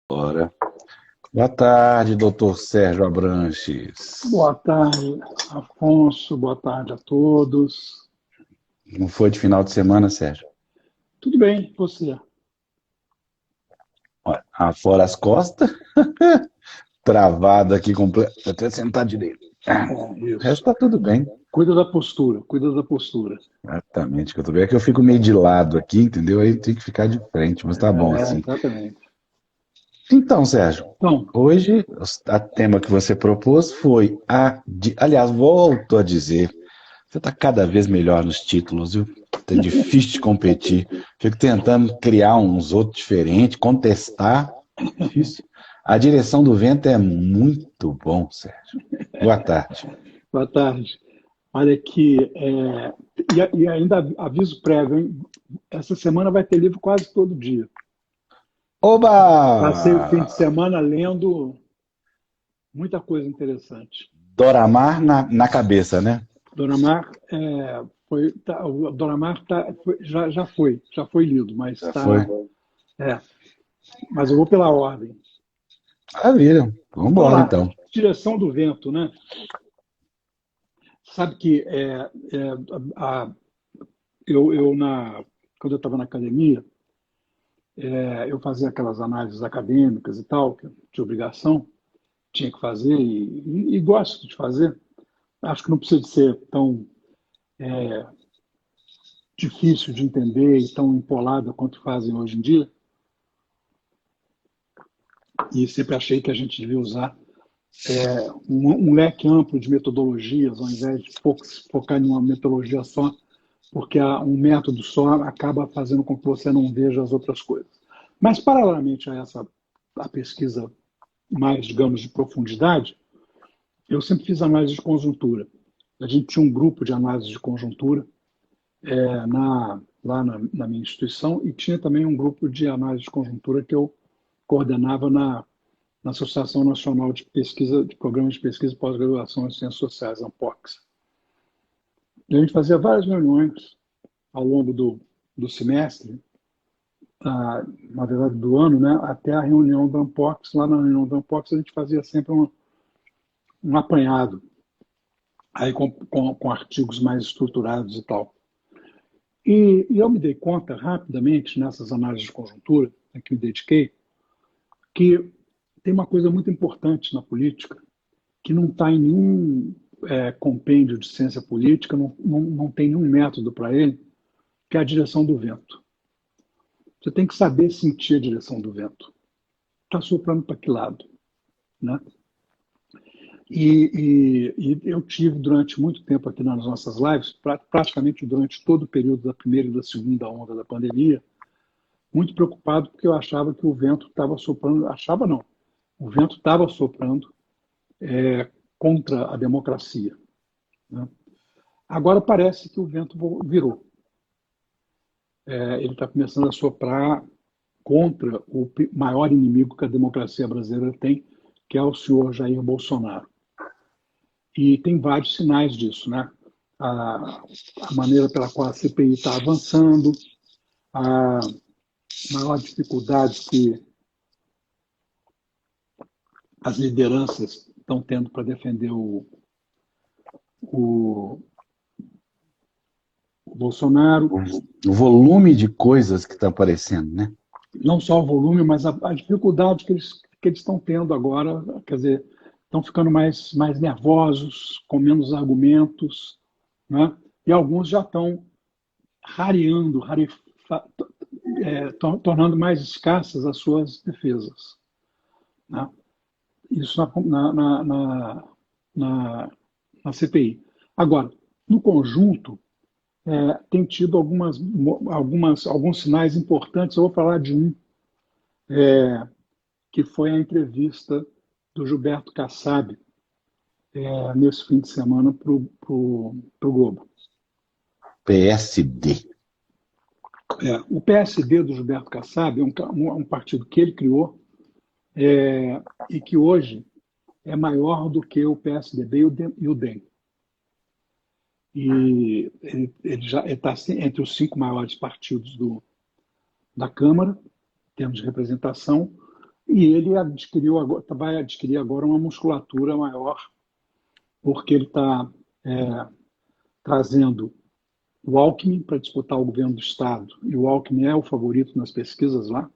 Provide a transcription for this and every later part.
Ora, boa tarde, doutor Sérgio Abranches. Boa tarde, Afonso. Boa tarde a todos. Como foi de final de semana, Sérgio? Tudo bem, você? Olha, afora as costas, travado aqui, até sentar direito. O resto Isso. tá tudo bem. Cuida da postura, cuida da postura. Exatamente, que eu tô bem. É que eu fico meio de lado aqui, entendeu? Aí tem que ficar de frente, mas tá bom assim. Exatamente. Então, Sérgio, Então, hoje o tema que você propôs foi aliás, volto a dizer, você está cada vez melhor nos títulos, viu? É difícil de competir. Fico tentando criar uns outros diferentes, contestar. Difícil. A direção do vento é muito bom, Sérgio. Boa tarde. boa tarde. Olha aqui, e ainda aviso prévio, hein? Essa semana vai ter livro quase todo dia. Oba! Passei o fim de semana lendo muita coisa interessante. Doramar na cabeça, né? Dona Mar, o Dona Mar já foi lido, mas Já foi? é, mas eu vou pela ordem. Maravilha. Vamos Vamos embora, lá, então. direção do vento, né? Sabe que a- quando eu estava na academia, eu fazia aquelas análises acadêmicas e tal, que de obrigação, tinha que fazer e gosto de fazer. Acho que não precisa de ser tão difícil de entender e tão empolada quanto fazem hoje em dia. E sempre achei que a gente devia usar um leque amplo de metodologias, ao invés de focar em uma metodologia só, porque um método só acaba fazendo com que você não veja as outras coisas. Mas, paralelamente a pesquisa mais, digamos, de profundidade, eu sempre fiz análise de conjuntura. A gente tinha um grupo de análise de conjuntura lá na minha instituição e tinha também um grupo de análise de conjuntura que eu coordenava na Associação Nacional de Pesquisa, de Programas de Pesquisa e Pós-Graduação em Ciências Sociais, ANPOX. E a gente fazia várias reuniões ao longo do semestre, na verdade do ano, né, até a reunião da ANPOX. Lá na reunião da ANPOX a gente fazia sempre um apanhado, aí com artigos mais estruturados e tal. E eu me dei conta rapidamente, nessas análises de conjuntura a que me dediquei, que tem uma coisa muito importante na política, que não está em nenhum compêndio de ciência política, não tem nenhum método para ele, que é a direção do vento. Você tem que saber sentir a direção do vento. Está soprando para que lado? Né? E eu tive durante muito tempo aqui nas nossas lives, praticamente durante todo o período da primeira e da segunda onda da pandemia, muito preocupado porque eu achava que o vento estava soprando, achava não, o vento estava soprando contra a democracia. Né? Agora parece que o vento virou. Ele está começando a soprar contra o maior inimigo que a democracia brasileira tem, que é o senhor Jair Bolsonaro. E tem vários sinais disso, né? A maneira pela qual a CPI está avançando, a maior dificuldade que as lideranças estão tendo para defender o, o Bolsonaro, O volume de coisas que está aparecendo, né? não só o volume, mas a dificuldade que eles estão tendo agora, quer dizer, estão ficando mais nervosos, com menos argumentos, né? E alguns já estão rareando, tornando mais escassas as suas defesas. Né? Isso na CPI. Agora, no conjunto, tem tido alguns sinais importantes. Eu vou falar de um, que foi a entrevista do Gilberto Kassab, nesse fim de semana para o Globo. PSD. O PSD do Gilberto Kassab é um partido que ele criou e que hoje é maior do que o PSDB e o DEM. E ele já está entre os 5 maiores partidos da Câmara, em termos de representação, E ele vai adquirir agora uma musculatura maior, porque ele está trazendo o Alckmin para disputar o governo do Estado. E o Alckmin é o favorito nas pesquisas lá.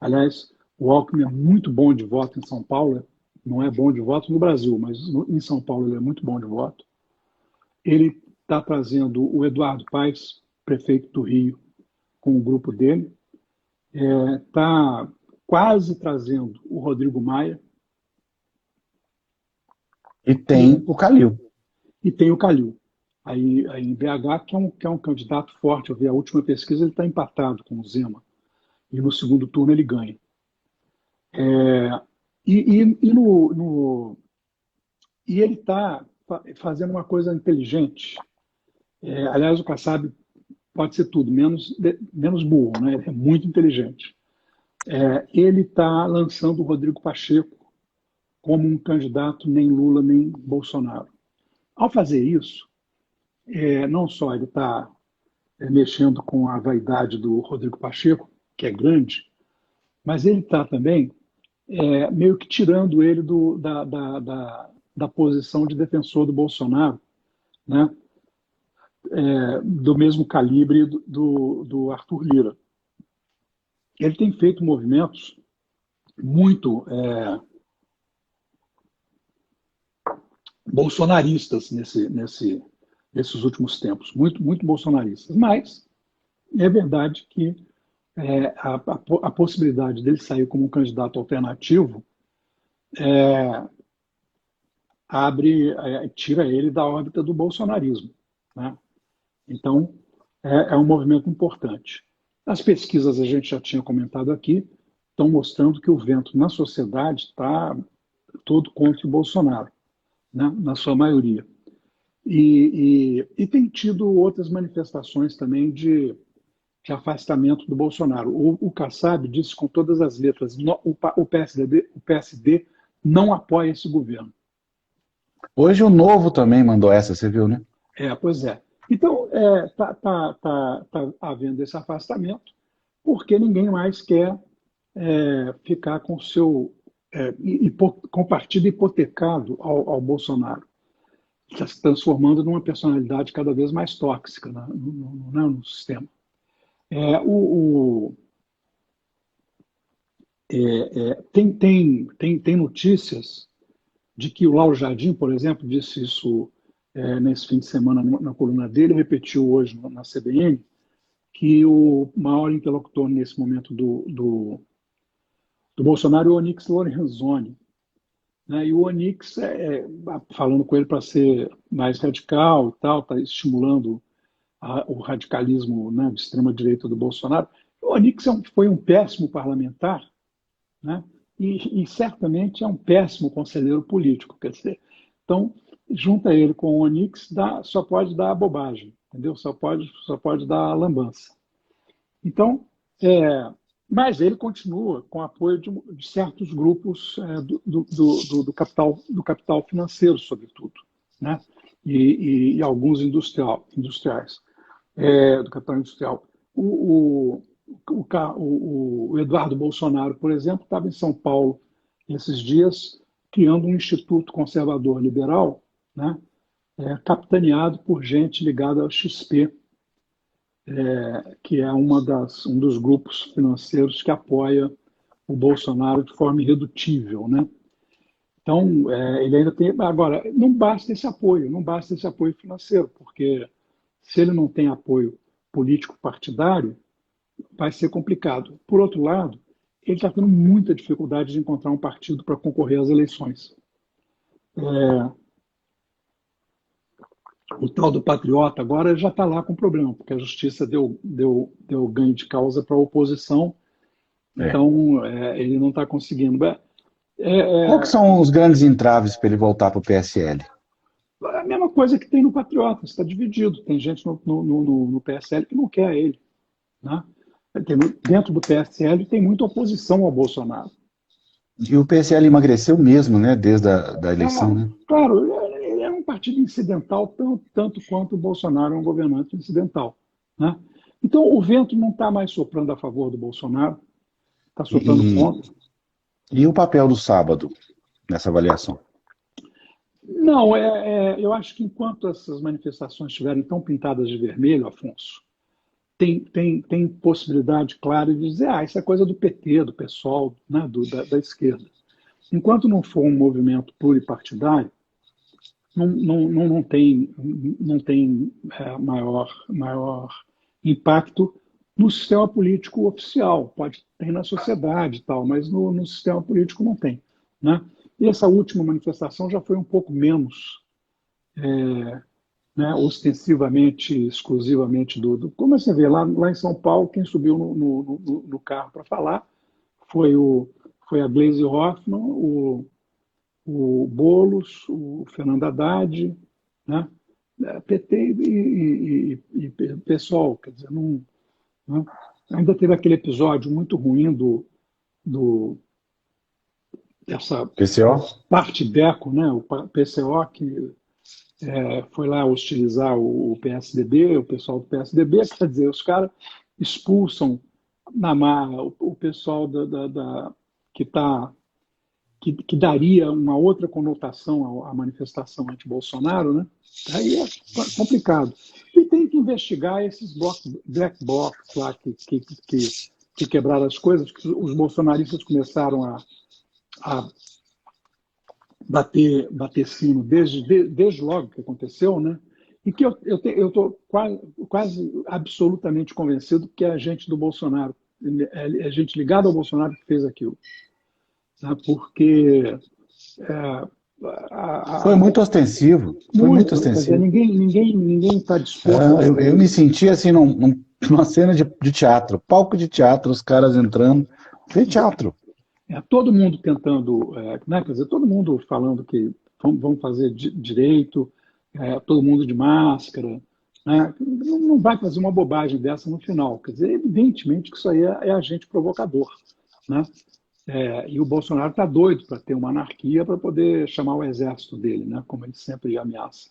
Aliás, o Alckmin é muito bom de voto em São Paulo, não é bom de voto no Brasil, mas em São Paulo ele é muito bom de voto. Ele está trazendo o Eduardo Paes, prefeito do Rio, com o grupo dele. Está quase trazendo o Rodrigo Maia. E tem o Calil. E tem o Calil. Aí em BH, que é um candidato forte. Eu vi a última pesquisa, ele está empatado com o Zema. E no segundo turno ele ganha. E ele está fazendo uma coisa inteligente. Aliás, o Kassab pode ser tudo, menos burro, né? Ele é muito inteligente. Ele está lançando o Rodrigo Pacheco como um candidato nem Lula nem Bolsonaro. Ao fazer isso, não só ele está mexendo com a vaidade do Rodrigo Pacheco, que é grande, mas ele está também meio que tirando ele da posição de defensor do Bolsonaro, né? Do mesmo calibre do Arthur Lira. Ele tem feito movimentos muito bolsonaristas nesses últimos tempos, muito bolsonaristas. Mas é verdade que a possibilidade dele sair como um candidato alternativo tira ele da órbita do bolsonarismo, né? Então, é um movimento importante. As pesquisas, a gente já tinha comentado aqui, estão mostrando que o vento na sociedade está todo contra o Bolsonaro, né? Na sua maioria. E tem tido outras manifestações também de afastamento do Bolsonaro. O Kassab disse com todas as letras, o PSD não apoia esse governo. Hoje o Novo também mandou essa, você viu, né? Pois é. Então, tá havendo esse afastamento, porque ninguém mais quer ficar com com o partido hipotecado ao Bolsonaro, está se transformando numa personalidade cada vez mais tóxica, né, no sistema. Tem notícias de que o Lauro Jardim, por exemplo, disse isso nesse fim de semana na coluna dele, repetiu hoje na CBN, que o maior interlocutor nesse momento do Bolsonaro é o Onyx Lorenzoni, né? E o Onyx, falando com ele para ser mais radical e tal, está estimulando o radicalismo, né, de extrema-direita do Bolsonaro. O Onyx foi um péssimo parlamentar, né? E certamente é um péssimo conselheiro político. Quer dizer, então, junta ele com o Onyx, só pode dar bobagem, entendeu? Só pode dar lambança. Então, mas ele continua com apoio de certos grupos do capital financeiro, sobretudo, né? E alguns industriais, do capital industrial. O Eduardo Bolsonaro, por exemplo, estava em São Paulo esses dias criando um instituto conservador liberal, né, capitaneado por gente ligada ao XP, que é um dos grupos financeiros que apoia o Bolsonaro de forma irredutível, né? Então, ele ainda tem... Agora, não basta esse apoio financeiro, porque se ele não tem apoio político partidário, vai ser complicado. Por outro lado, ele está tendo muita dificuldade de encontrar um partido para concorrer às eleições. O tal do Patriota agora já está lá com problema, porque a justiça deu ganho de causa para a oposição, então ele não está conseguindo. Qual que são os grandes entraves para ele voltar para o PSL? A mesma coisa que tem no Patriota, está dividido. Tem gente no PSL que não quer ele, né? Dentro do PSL tem muita oposição ao Bolsonaro. E o PSL emagreceu mesmo, né, desde a eleição, né? Claro, ele é um partido incidental tanto quanto o Bolsonaro é um governante incidental, né? Então o vento não está mais soprando a favor do Bolsonaro, está soprando contra. E o papel do sábado nessa avaliação? Não, eu acho que enquanto essas manifestações estiverem tão pintadas de vermelho, Afonso, tem possibilidade clara de dizer, isso é coisa do PT, do PSOL, né, da esquerda. Enquanto não for um movimento pluripartidário, não tem maior impacto no sistema político oficial. Pode ter na sociedade e tal, mas no sistema político não tem, né? E essa última manifestação já foi um pouco menos, né, ostensivamente, exclusivamente como você vê, lá em São Paulo, quem subiu no carro para falar foi a Gleisi Hoffmann, o Boulos, o Fernando Haddad, né? PT e pessoal, quer dizer, não, né? Ainda teve aquele episódio muito ruim dessa PCO? Partideco, né? O PCO que foi lá hostilizar o PSDB, o pessoal do PSDB, quer dizer, os caras expulsam na marra o pessoal que está que daria uma outra conotação à manifestação anti-Bolsonaro, né? Aí é complicado. E tem que investigar esses black blocs lá que quebraram as coisas, que os bolsonaristas começaram a bater sino desde logo que aconteceu, né? E que eu estou quase absolutamente convencido que é gente do Bolsonaro, é gente ligada ao Bolsonaro que fez aquilo. Porque foi muito ostensivo. Foi muito ostensivo. Ninguém está disposto. Eu me senti assim numa cena de teatro, palco de teatro, os caras entrando, foi teatro. Todo mundo tentando, né, quer dizer, todo mundo falando que vamos fazer direito, todo mundo de máscara, né? Não vai fazer uma bobagem dessa no final. Quer dizer, evidentemente que isso aí é agente provocador, né? E o Bolsonaro está doido para ter uma anarquia para poder chamar o exército dele, né? Como ele sempre ameaça.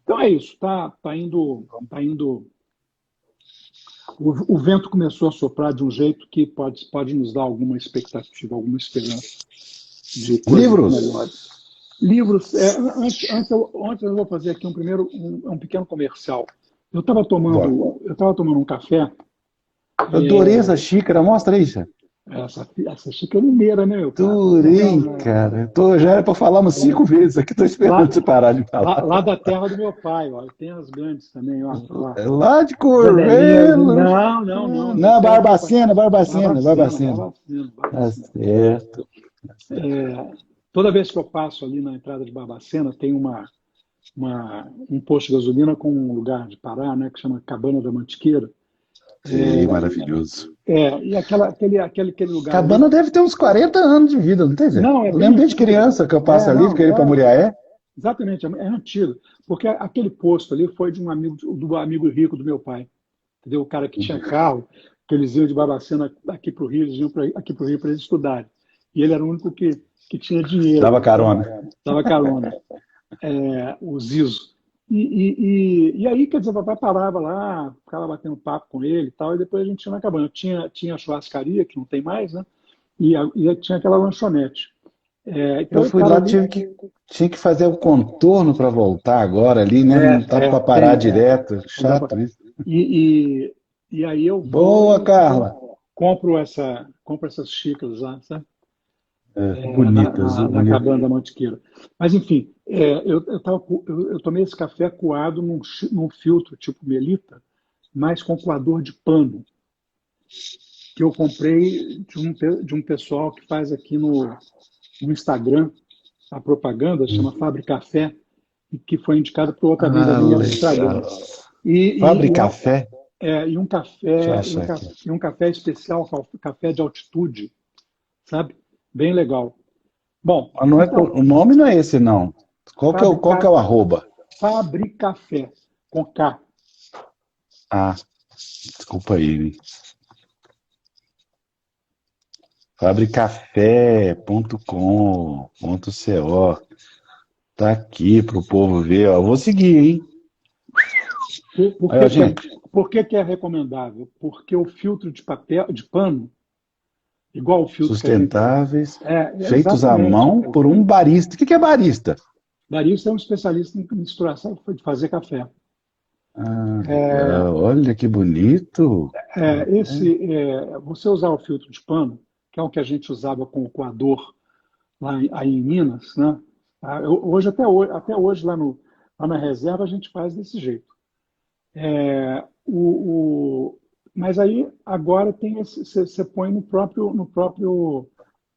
Então é isso, tá indo. O vento começou a soprar de um jeito que pode nos dar alguma expectativa, alguma esperança de coisas melhores. Livros. Antes eu vou fazer aqui um pequeno comercial. Eu estava tomando um café. Eu adorei essa xícara, mostra isso. Essa xícara mineira, né, meu cara? Adorei, cara. Já era para falar umas 5 vezes aqui, estou esperando você parar de falar. Lá da terra do meu pai, ó. Tem as grandes também, ó. Lá de Corvelo. Não, Barbacena. Tá certo. Toda vez que eu passo ali na entrada de Barbacena, tem um posto de gasolina com um lugar de parar, né, que chama Cabana da Mantiqueira. Maravilhoso. E aquele lugar. Cabana deve ter uns 40 anos de vida, não tem, Zé? Não, eu lembro desde criança que eu passo ali, fiquei para Muriaé. Exatamente, é antigo. Porque aquele posto ali foi de um amigo rico do meu pai. Entendeu? O cara que tinha carro, que eles iam de Barbacena aqui para o Rio, eles iam aqui para o Rio para eles estudarem. E ele era o único que tinha dinheiro. Dava carona. O Zizo. E aí, quer dizer, o papai parava lá, ficava batendo papo com ele e tal, e depois a gente ia na cabana. Tinha a churrascaria, que não tem mais, né? E tinha aquela lanchonete. Então eu fui lá, tinha que fazer o contorno para voltar agora ali, né? Não estava para parar direto. Chato isso. E aí eu vou. Boa, Carla! Compro essas xícaras lá, sabe? Bonitas. Na cabana da Mantiqueira. Mas, enfim, eu tomei esse café coado num filtro tipo Melita, mas com coador de pano, que eu comprei de um pessoal que faz aqui no Instagram a propaganda, chama Fábrica Café, e que foi indicado por outra amiga minha no Instagram. Fábrica Café? E um café especial, café de altitude, sabe? Bem legal. Bom, o nome não é esse, não. Qual que é o arroba? Fabricafé, com K. Desculpa aí. Fabricafé.com.co. Tá aqui pro povo ver. Eu vou seguir, hein? Por que é recomendável? Porque o filtro de pano, igual o filtro que a gente... Sustentáveis, feitos à exatamente. mão por um barista. O que é barista? Barista é um especialista em misturação, de fazer café. Ah, legal. Olha que bonito. Você usar o filtro de pano, que é o que a gente usava com o coador aí em Minas, né? Até hoje lá na reserva a gente faz desse jeito. Mas aí agora tem você põe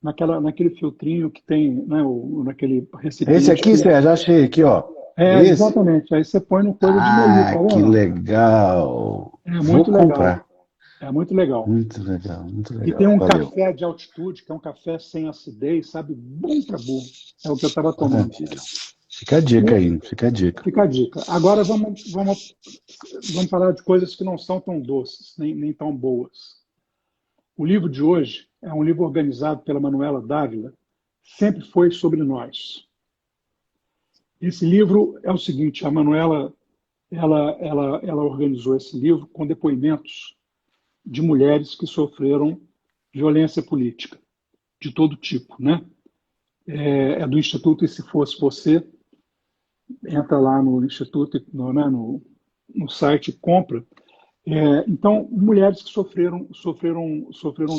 naquele filtrinho que tem, né, naquele recipiente. Esse aqui, Sérgio, achei aqui, ó. Esse? Exatamente. Aí você põe no coisa de meio, tá vendo? Que legal. Muito Vou legal. comprar. É muito legal. Muito legal, muito legal. E tem um Valeu. café de altitude, que é um café sem acidez, sabe? Bom pra burro. É o que eu estava tomando. Maravilha. Fica a dica aí, fica a dica. Fica a dica. Agora vamos falar de coisas que não são tão doces, nem tão boas. O livro de hoje é um livro organizado pela Manuela Dávila, Sempre Foi Sobre Nós. Esse livro é o seguinte, a Manuela ela organizou esse livro com depoimentos de mulheres que sofreram violência política, de todo tipo, né? É do Instituto E Se Fosse Você, entra lá no Instituto, no site e compra. Então, mulheres que sofreram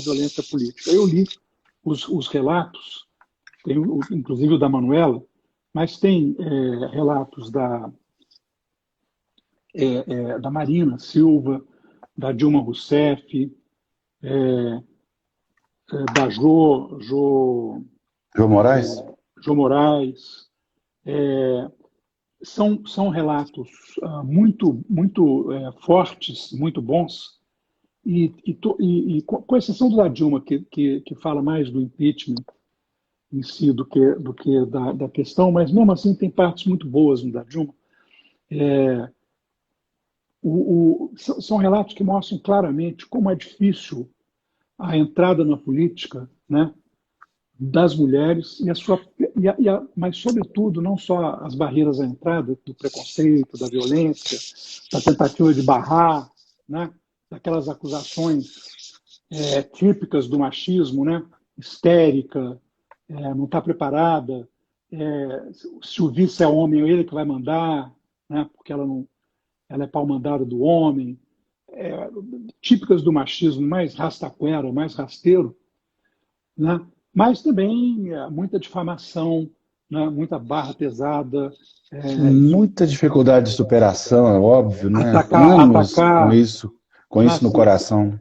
violência política. Eu li os relatos, tem, inclusive o da Manuela, mas tem relatos da Marina Silva, da Dilma Rousseff, da Jo Moraes? Jo Moraes. São relatos muito fortes, muito bons, e com exceção do da Dilma, que fala mais do impeachment em si do que da questão, mas mesmo assim tem partes muito boas no da Dilma. São relatos que mostram claramente como é difícil a entrada na política, né, das mulheres, mas, sobretudo, não só as barreiras à entrada, do preconceito, da violência, da tentativa de barrar, né, daquelas acusações típicas do machismo, né, histérica, não está preparada, se o vice é homem, é ele que vai mandar, né, porque ela é pau-mandada do homem, típicas do machismo mais rastaquera, mais rasteiro, né? Mas também muita difamação, né? Muita barra pesada. Muita dificuldade de superação, é óbvio, né? Atacar com isso no coração.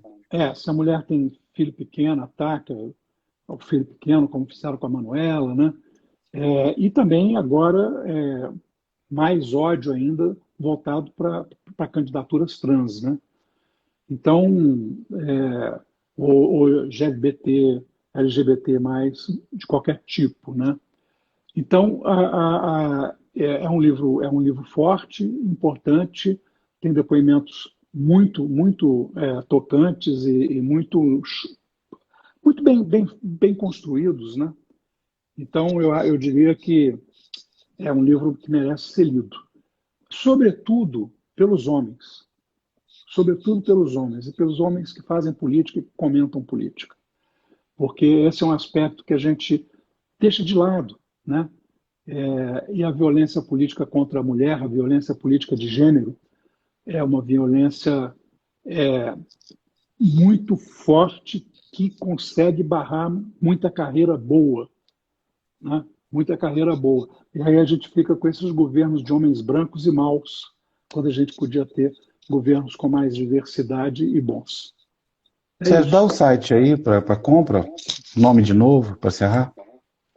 Se a mulher tem filho pequeno, ataca o filho pequeno, como fizeram com a Manuela, né? E também agora mais ódio ainda voltado para candidaturas trans, né? Então, o LGBT+, de qualquer tipo, né? Então, é um livro forte, importante, tem depoimentos muito tocantes e muito bem construídos, né? Então, eu diria que é um livro que merece ser lido, sobretudo pelos homens e pelos homens que fazem política e que comentam política, porque esse é um aspecto que a gente deixa de lado, né? E a violência política contra a mulher, a violência política de gênero, é uma violência muito forte que consegue barrar muita carreira boa, né? Muita carreira boa. E aí a gente fica com esses governos de homens brancos e maus, quando a gente podia ter governos com mais diversidade e bons. Sérgio, dá o site aí para compra, nome de novo, para encerrar.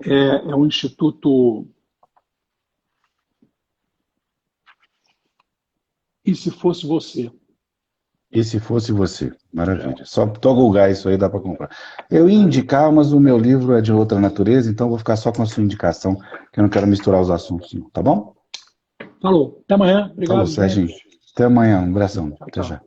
É o Instituto E Se Fosse Você. E Se Fosse Você, maravilha. Só googar isso aí, dá para comprar. Eu ia indicar, mas o meu livro é de outra natureza, então vou ficar só com a sua indicação, que eu não quero misturar os assuntos, tá bom? Falou. Até amanhã. Obrigado. Falou, Serginho. Até amanhã. Um abração. Até já.